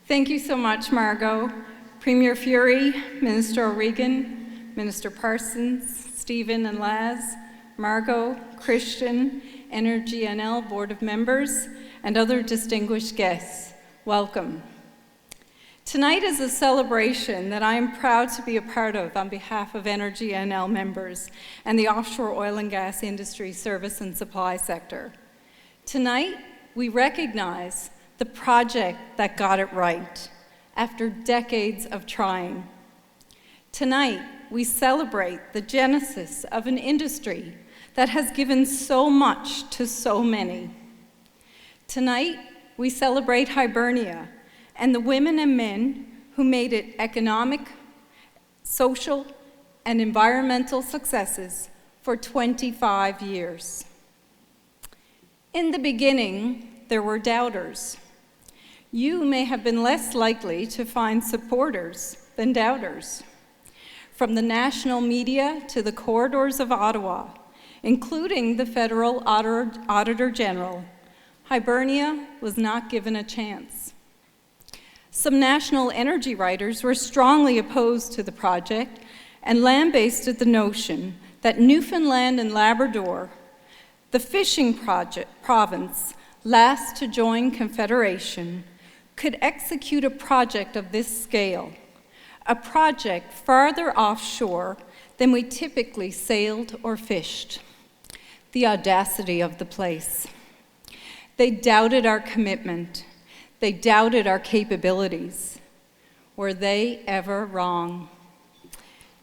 Thank you so much, Margot. Premier Fury, Minister O'Regan, Minister Parsons, Stephen and Laz, Margot, Christian, Energy NL Board of Members, and other distinguished guests. Welcome. Tonight is a celebration that I am proud to be a part of on behalf of Energy NL members and the offshore oil and gas industry service and supply sector. Tonight, we recognize the project that got it right after decades of trying. Tonight, we celebrate the genesis of an industry that has given so much to so many. Tonight, we celebrate Hibernia and the women and men who made it economic, social, and environmental successes for 25 years. In the beginning, there were doubters. You may have been less likely to find supporters than doubters. From the national media to the corridors of Ottawa, including the Federal Auditor General, Hibernia was not given a chance. Some national energy writers were strongly opposed to the project and lambasted the notion that Newfoundland and Labrador, the fishing province last to join Confederation, could execute a project of this scale, a project farther offshore than we typically sailed or fished. The audacity of the place. They doubted our commitment. They doubted our capabilities. Were they ever wrong?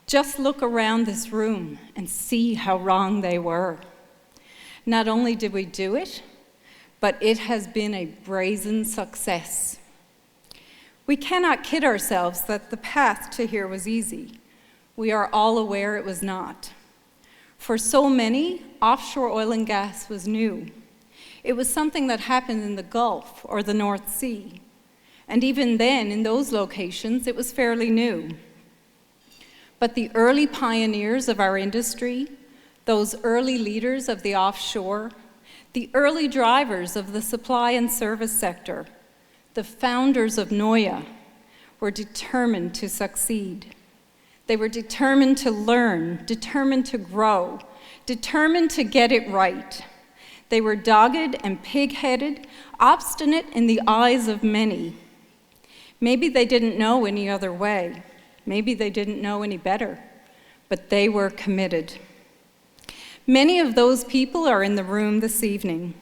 Just look around this room and see how wrong they were. Not only did we do it, but it has been a brazen success. We cannot kid ourselves that the path to here was easy. We are all aware it was not. For so many, offshore oil and gas was new. It was something that happened in the Gulf or the North Sea. And even then, in those locations, it was fairly new. But the early pioneers of our industry, those early leaders of the offshore, the early drivers of the supply and service sector, the founders of NOYA, were determined to succeed. They were determined to learn, determined to grow, determined to get it right. They were dogged and pig-headed, obstinate in the eyes of many. Maybe they didn't know any other way. Maybe they didn't know any better, but they were committed. Many of those people are in the room this evening.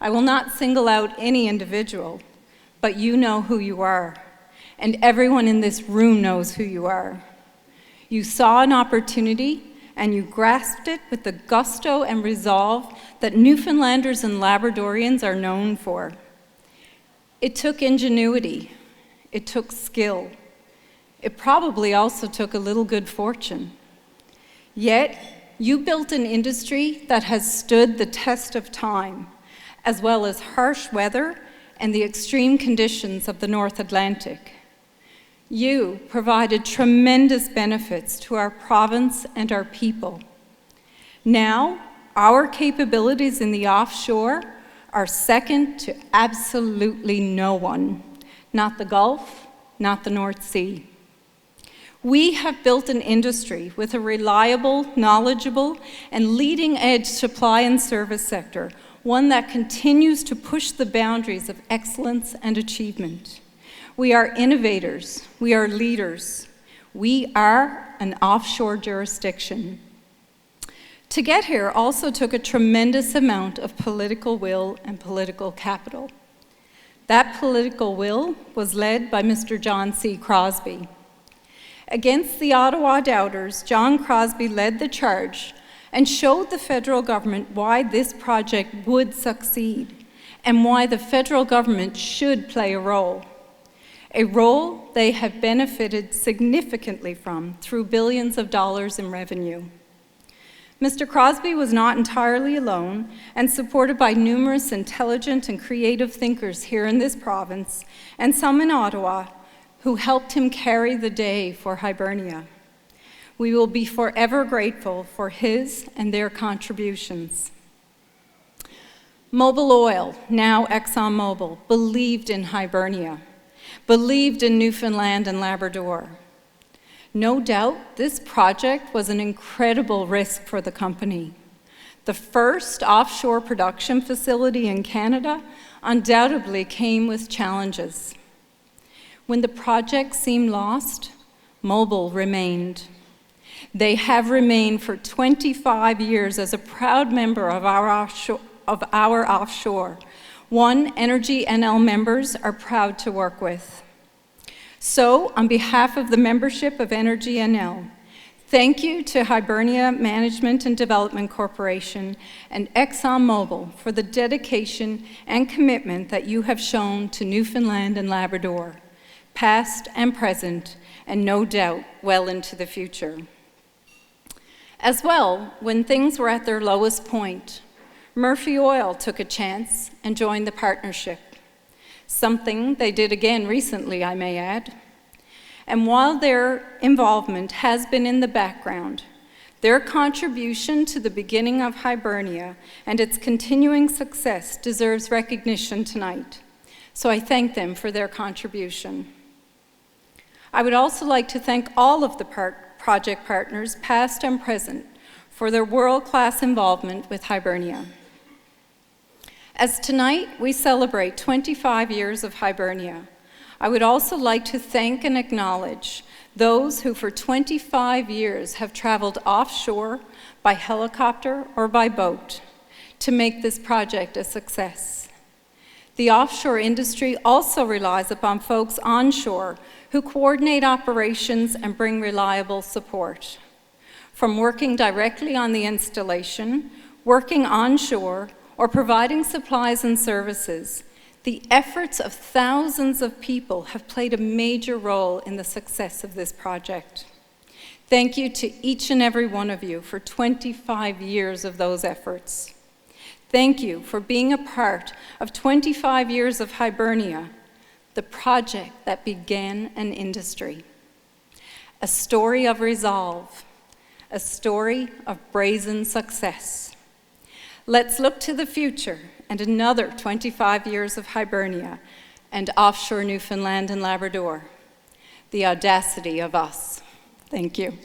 I will not single out any individual, but you know who you are, and everyone in this room knows who you are. You saw an opportunity, and you grasped it with the gusto and resolve that Newfoundlanders and Labradorians are known for. It took ingenuity. It took skill. It probably also took a little good fortune. Yet, you built an industry that has stood the test of time, as well as harsh weather and the extreme conditions of the North Atlantic. You provided tremendous benefits to our province and our people. Now, our capabilities in the offshore are second to absolutely no one, not the Gulf, not the North Sea. We have built an industry with a reliable, knowledgeable, and leading-edge supply and service sector, one that continues to push the boundaries of excellence and achievement. We are innovators. We are leaders. We are an offshore jurisdiction. To get here also took a tremendous amount of political will and political capital. That political will was led by Mr. John C. Crosbie. Against the Ottawa doubters, John Crosbie led the charge and showed the federal government why this project would succeed and why the federal government should play a role they have benefited significantly from through billions of dollars in revenue. Mr. Crosbie was not entirely alone and supported by numerous intelligent and creative thinkers here in this province and some in Ottawa who helped him carry the day for Hibernia. We will be forever grateful for his and their contributions. Mobil Oil, now ExxonMobil, believed in Hibernia believed in Newfoundland and Labrador. No doubt, this project was an incredible risk for the company. The first offshore production facility in Canada undoubtedly came with challenges. When the project seemed lost, Mobil remained. They have remained for 25 years as a proud member of our offshore, one Energy NL members are proud to work with. So, on behalf of the membership of Energy NL, thank you to Hibernia Management and Development Corporation and ExxonMobil for the dedication and commitment that you have shown to Newfoundland and Labrador, past and present, and no doubt well into the future. As well, when things were at their lowest point, Murphy Oil took a chance and joined the partnership, something they did again recently, I may add. And while their involvement has been in the background, their contribution to the beginning of Hibernia and its continuing success deserves recognition tonight. So I thank them for their contribution. I would also like to thank all of the project partners, past and present, for their world-class involvement with Hibernia. As tonight we celebrate 25 years of Hibernia, I would also like to thank and acknowledge those who for 25 years have traveled offshore by helicopter or by boat to make this project a success. The offshore industry also relies upon folks onshore who coordinate operations and bring reliable support. From working directly on the installation, working onshore, or providing supplies and services, the efforts of thousands of people have played a major role in the success of this project. Thank you to each and every one of you for 25 years of those efforts. Thank you for being a part of 25 years of Hibernia, the project that began an industry. A story of resolve, a story of brazen success. Let's look to the future and another 25 years of Hibernia and offshore Newfoundland and Labrador. The audacity of us. Thank you.